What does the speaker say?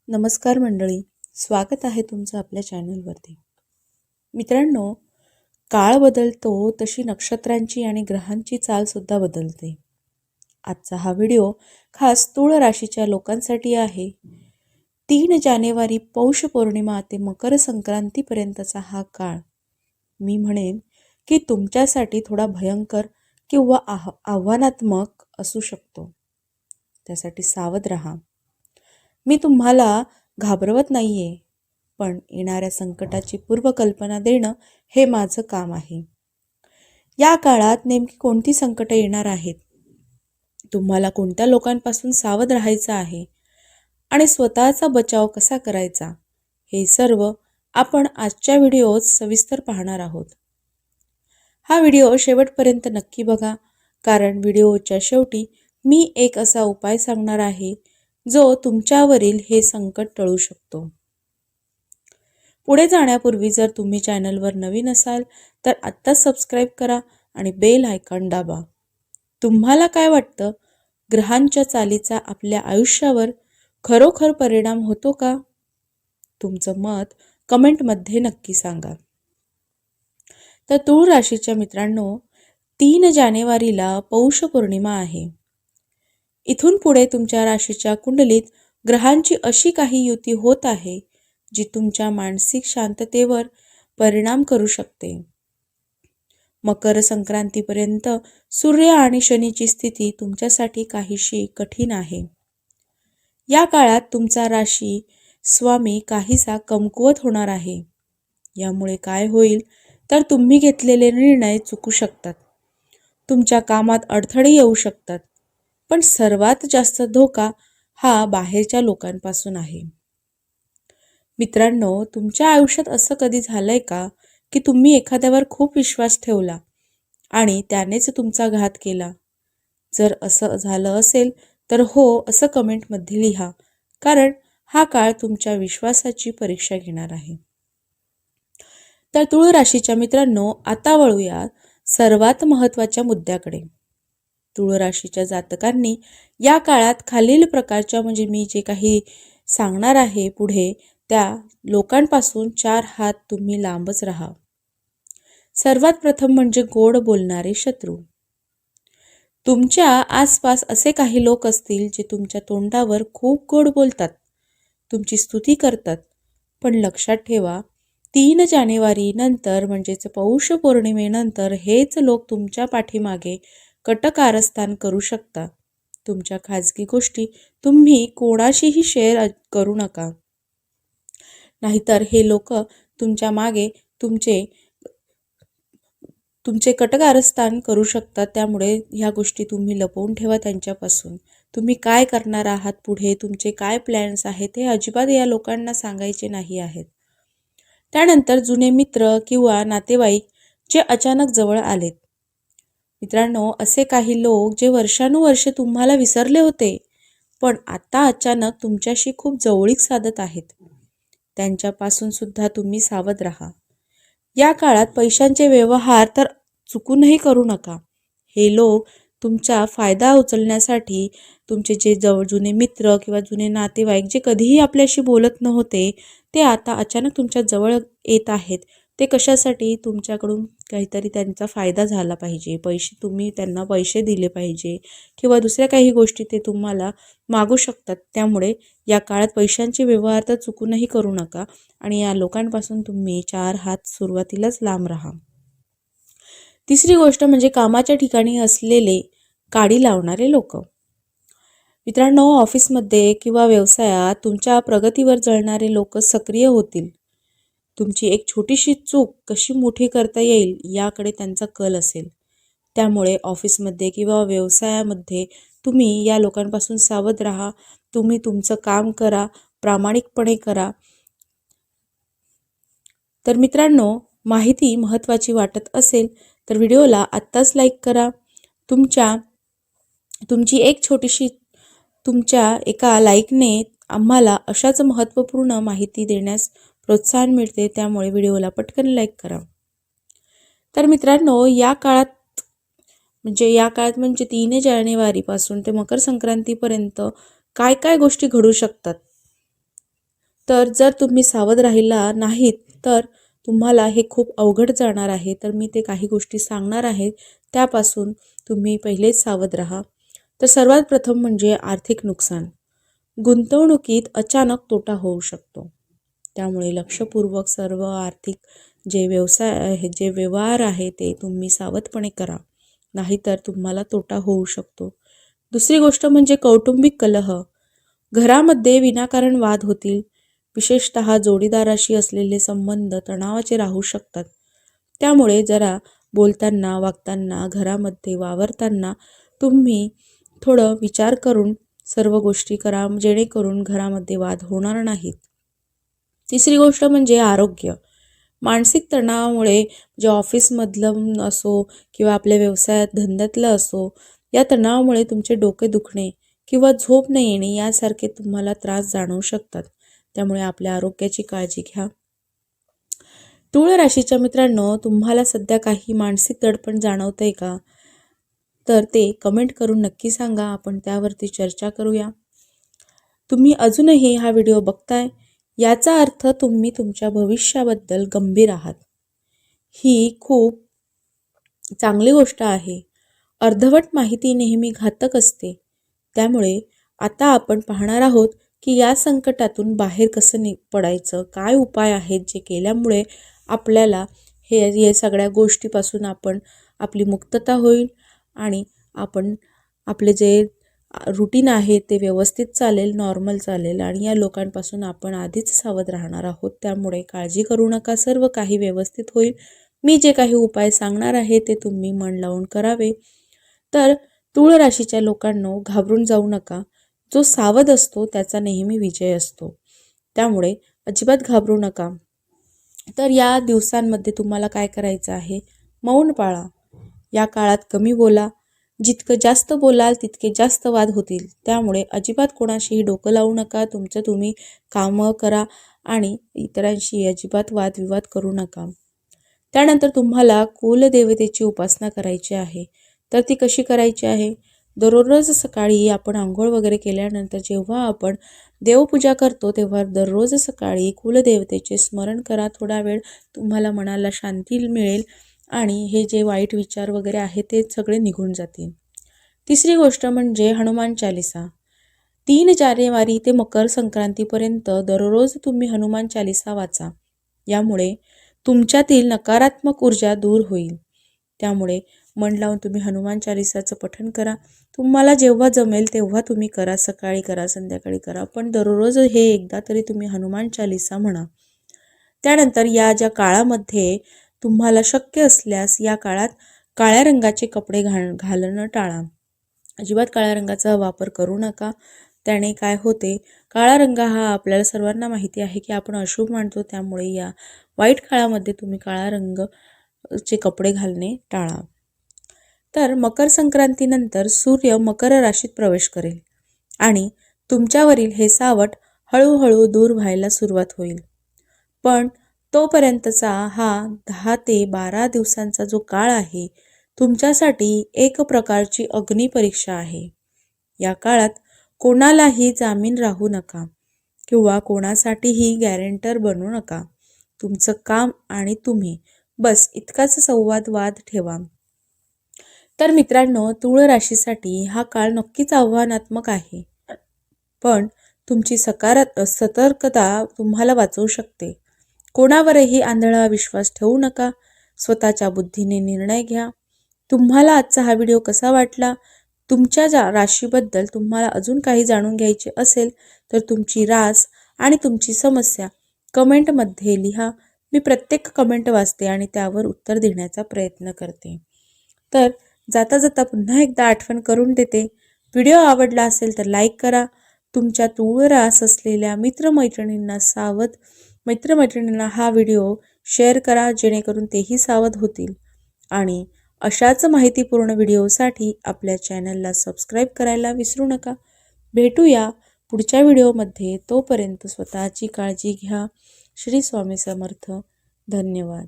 नमस्कार मंडळी, स्वागत आहे तुमचं आपल्या चॅनलवरती. मित्रांनो, काळ बदलतो तशी नक्षत्रांची आणि ग्रहांची चालसुद्धा बदलते. आजचा हा व्हिडिओ खास तुळ राशीच्या लोकांसाठी आहे. 3 जानेवारी पौष पौर्णिमा ते मकर संक्रांतीपर्यंतचा हा काळ मी म्हणेन की तुमच्यासाठी थोडा भयंकर किंवा आव्हानात्मक असू शकतो. त्यासाठी सावध राहा. मी तुम्हाला घाबरवत नाहीये, पण येणाऱ्या संकटाची पूर्वकल्पना देणं हे माझं काम आहे. या काळात नेमकी कोणती संकटं येणार आहेत, तुम्हाला कोणत्या लोकांपासून सावध राहायचं आहे आणि स्वतःचा बचाव कसा करायचा, हे सर्व आपण आजच्या व्हिडिओत सविस्तर पाहणार आहोत. हा व्हिडिओ शेवटपर्यंत नक्की बघा, कारण व्हिडिओच्या शेवटी मी एक असा उपाय सांगणार आहे जो तुमच्यावरील हे संकट टळू शकतो. पुढे जाण्यापूर्वी जर तुम्ही चॅनलवर नवीन असाल तर आत्ताच सबस्क्राईब करा आणि बेल आयकॉन दाबा. तुम्हाला काय वाटतं, ग्रहांच्या चालीचा आपल्या आयुष्यावर खरोखर परिणाम होतो का? तुमचं मत कमेंटमध्ये नक्की सांगा. तर तुळ राशीच्या मित्रांनो, 3 जानेवारीला पौष पौर्णिमा आहे. इथून पुढे तुमच्या राशीच्या कुंडलीत ग्रहांची अशी काही युती होत आहे जी तुमच्या मानसिक शांततेवर परिणाम करू शकते. मकर संक्रांतीपर्यंत सूर्य आणि शनीची स्थिती तुमच्यासाठी काहीशी कठीण आहे. या काळात तुमचा राशी स्वामी काहीसा कमकुवत होणार आहे. यामुळे काय होईल तर तुम्ही घेतलेले निर्णय चुकू शकतात. तुमच्या कामात अडथळे येऊ शकतात. पण सर्वात जास्त धोका हा बाहेरच्या लोकांपासून आहे. मित्रांनो, तुमच्या आयुष्यात असं कधी झालंय का की तुम्ही एखाद्यावर खूप विश्वास ठेवला आणि त्यानेच तुमचा घात केला? जर असं झालं असेल तर हो असं कमेंटमध्ये लिहा, कारण हा काळ तुमच्या विश्वासाची परीक्षा घेणार आहे. तर तुळ राशीच्या मित्रांनो, आता वळूया सर्वात महत्त्वाच्या मुद्द्याकडे. तुळ राशीच्या जातकांनी या काळात खालील प्रकारच्या, म्हणजे मी जे काही सांगणार आहे पुढे, त्या लोकांपासून 4 हात तुम्ही लांबच राहा. सर्वात प्रथम म्हणजे गोड बोलणारे शत्रू. तुमच्या आसपास असे काही लोक असतील जे तुमच्या तोंडावर खूप गोड बोलतात, तुमची स्तुती करतात. पण लक्षात ठेवा, 3 जानेवारी नंतर म्हणजेच पौष पौर्णिमेनंतर हेच लोक तुमच्या पाठीमागे कटकारस्थान करू शकता. तुमच्या खाजगी गोष्टी तुम्ही कोणाशीही शेअर करू नका, नाहीतर हे लोक तुमच्या मागे तुमचे कटकारस्थान करू शकतात. त्यामुळे ह्या गोष्टी तुम्ही लपवून ठेवा त्यांच्यापासून. तुम्ही काय करणार आहात पुढे, तुमचे काय प्लॅन्स आहेत, हे अजिबात या लोकांना सांगायचे नाही आहेत. त्यानंतर जुने मित्र किंवा नातेवाईक जे अचानक जवळ आलेत. मित्रांनो, असे काही लोक जे वर्षानुवर्षे तुम्हाला विसरले होते, पण आता अचानक तुमच्याशी खूप जवळीक साधत आहेत. त्यांच्यापासून सुद्धा तुम्ही सावध राहा. या काळात पैशांचे व्यवहार तर चुकूनही करू नका. हे लोक तुमचा फायदा उचलण्यासाठी, तुमचे जे जुने मित्र किंवा जुने नातेवाईक जे कधीही आपल्याशी बोलत नव्हते, ते आता अचानक तुमच्या जवळ येत आहेत. ते कशासाठी? तुमच्याकडून काहीतरी त्यांचा फायदा झाला पाहिजे, तुम्ही त्यांना पैसे दिले पाहिजे किंवा दुसऱ्या काही गोष्टी ते तुम्हाला मागू शकतात. त्यामुळे या काळात पैशांचे व्यवहार तर चुकूनही करू नका आणि या लोकांपासून तुम्ही 4 हात सुरुवातीलाच लांब राहा. तिसरी गोष्ट म्हणजे कामाच्या ठिकाणी असलेले काडी लावणारे लोक. मित्रांनो, ऑफिसमध्ये किंवा व्यवसायात तुमच्या प्रगतीवर जळणारे लोक सक्रिय होतील. तुमची एक छोटीशी चूक कशी मोठी करता येईल याकडे त्यांचा कल असेल. त्यामुळे ऑफिसमध्ये किंवा व्यवसायामध्ये तुम्ही या लोकांपासून सावध राहा. तुम्ही तुमचं काम करा, प्रामाणिकपणे करा. तर मित्रांनो, माहिती महत्त्वाची वाटत असेल तर व्हिडिओला आत्ताच लाईक करा. तुमची एक छोटीशी, तुमच्या एका लाईकने आम्हाला अशाच महत्त्वपूर्ण माहिती देण्यास प्रोत्साहन मिळते. त्यामुळे व्हिडिओला पटकन लाईक करा. तर मित्रांनो, या काळात म्हणजे 3 जानेवारीपासून ते मकर संक्रांतीपर्यंत काय काय गोष्टी घडू शकतात तर जर तुम्ही सावध राहिला नाहीत तर तुम्हाला हे खूप अवघड जाणार आहे. तर मी ते काही गोष्टी सांगणार आहे, त्यापासून तुम्ही पहिलेच सावध राहा. तर सर्वात प्रथम म्हणजे आर्थिक नुकसान. गुंतवणुकीत अचानक तोटा होऊ शकतो, त्यामुळे लक्षपूर्वक सर्व आर्थिक जे व्यवहार आहे ते तुम्ही सावधपणे करा, नाहीतर तुम्हाला तोटा होऊ शकतो. दुसरी गोष्ट म्हणजे कौटुंबिक कलह. घरामध्ये विनाकारण वाद होतील. विशेषतः जोडीदाराशी असलेले संबंध तणावाचे राहू शकतात. त्यामुळे जरा बोलताना, वागताना, घरामध्ये वावरताना तुम्ही थोडं विचार करून सर्व गोष्टी करा, जेणेकरून घरामध्ये वाद होणार नाहीत. तिसरी गोष्ट म्हणजे आरोग्य. मानसिक तणावामुळे जे ऑफिसमधलं असो किंवा आपल्या व्यवसायात धंद्यातलं असो, या तणावामुळे तुमचे डोके दुखणे किंवा झोप न येणे यासारखे तुम्हाला त्रास जाणवू शकतात. त्यामुळे आपल्या आरोग्याची काळजी घ्या. तुळ राशीच्या मित्रांनो, तुम्हाला सध्या काही मानसिक दडपण जाणवतंय का? तर ते कमेंट करून नक्की सांगा, आपण त्यावरती चर्चा करूया. तुम्ही अजूनही हा व्हिडिओ बघताय याचा अर्थ तुम्ही तुमच्या भविष्याबद्दल गंभीर आहात. ही खूप चांगली गोष्ट आहे. अर्धवट माहिती नेहमी घातक असते. त्यामुळे आता आपण पाहणार आहोत की या संकटातून बाहेर कसं पडायचं, काय उपाय आहेत जे केल्यामुळे आपल्याला हे सगळ्या गोष्टीपासून आपली मुक्तता होईल आणि आपण आपले जे रुटीन आहे ते व्यवस्थित चालेल, नॉर्मल चालेल आणि या लोकांपासून आपण आधीच सावध राहणार आहोत. त्यामुळे काळजी करू नका, सर्व काही व्यवस्थित होईल. मी जे काही उपाय सांगणार आहे ते तुम्ही मन लावून करावे. तर तुळ राशीच्या लोकांनो, घाबरून जाऊ नका. जो सावध असतो त्याचा नेहमी विजय असतो. त्यामुळे अजिबात घाबरू नका. तर या दिवसांमध्ये तुम्हाला काय करायचं आहे? मौन पाळा. या काळात कमी बोला. जितकं जास्त बोलाल तितके जास्त वाद होतील. त्यामुळे अजिबात कोणाशीही डोकं लावू नका. तुमचं तुम्ही कामं करा आणि इतरांशी अजिबात वादविवाद करू नका. त्यानंतर तुम्हाला कुलदेवतेची उपासना करायची आहे. तर ती कशी करायची आहे? दररोज सकाळी आपण आंघोळ वगैरे केल्यानंतर जेव्हा आपण देवपूजा करतो तेव्हा दररोज सकाळी कुलदेवतेचे स्मरण करा. थोडा वेळ तुम्हाला मनाला शांती मिळेल आणि हे जे वाईट विचार वगैरे आहे ते सगळे निघून जातील. तिसरी गोष्ट म्हणजे हनुमान चालिसा. 3 जानेवारी ते मकर संक्रांतीपर्यंत दररोज तुम्ही हनुमान चालिसा वाचा. यामुळे तुमच्यातील नकारात्मक ऊर्जा दूर होईल. त्यामुळे मन लावून तुम्ही हनुमान चालिसाचं पठण करा. तुम्हाला जेव्हा जमेल तेव्हा तुम्ही करा, सकाळी करा, संध्याकाळी करा, पण दररोज हे एकदा तरी तुम्ही हनुमान चालिसा म्हणा. त्यानंतर या ज्या काळामध्ये तुम्हाला शक्य असल्यास या काळात काळ्या रंगाचे कपडे घालणं टाळा. अजिबात काळ्या रंगाचा वापर करू नका. त्याने काय होते, काळा रंग हा आपल्याला सर्वांना माहिती आहे की आपण अशुभ मानतो. त्यामुळे या वाईट काळामध्ये तुम्ही काळा रंगचे कपडे घालणे टाळा. तर मकर संक्रांतीनंतर सूर्य मकर राशीत प्रवेश करेल आणि तुमच्यावरील हे सावट हळूहळू दूर व्हायला सुरुवात होईल. पण तोपर्यंतचा हा 10 ते 12 दिवसांचा जो काळ आहे तुमच्यासाठी एक प्रकारची अग्निपरीक्षा आहे. या काळात कोणालाही जामीन राहू नका किंवा कोणासाठीही गॅरेंटर बनू नका. तुमचं काम आणि तुम्ही, बस इतकाच वाद ठेवा. तर मित्रांनो, तुळ राशीसाठी हा काळ नक्कीच आव्हानात्मक आहे, पण तुमची सतर्कता तुम्हाला वाचवू शकते. कोणावरही आंधळा विश्वास ठेवू नका. स्वतःच्या बुद्धीने निर्णय घ्या. तुम्हाला आजचा हा व्हिडिओ कसा वाटला? तुमच्या राशीबद्दल तुम्हाला अजून काही जाणून घ्यायचे असेल तर तुमची रास आणि तुमची समस्या कमेंटमध्ये लिहा. मी प्रत्येक कमेंट वाचते आणि त्यावर उत्तर देण्याचा प्रयत्न करते. तर जाता जाता पुन्हा एकदा आठवण करून देते, व्हिडिओ आवडला असेल तर लाईक करा. तुमच्या तुळ रास असलेल्या मित्रमैत्रिणींना हा व्हिडिओ शेअर करा, जेणेकरून तेही सावध होतील. आणि अशाच माहितीपूर्ण व्हिडिओसाठी आपल्या चॅनलला सबस्क्राईब करायला विसरू नका. भेटूया पुढच्या व्हिडिओमध्ये. तोपर्यंत स्वतःची काळजी घ्या. श्री स्वामी समर्थ. धन्यवाद.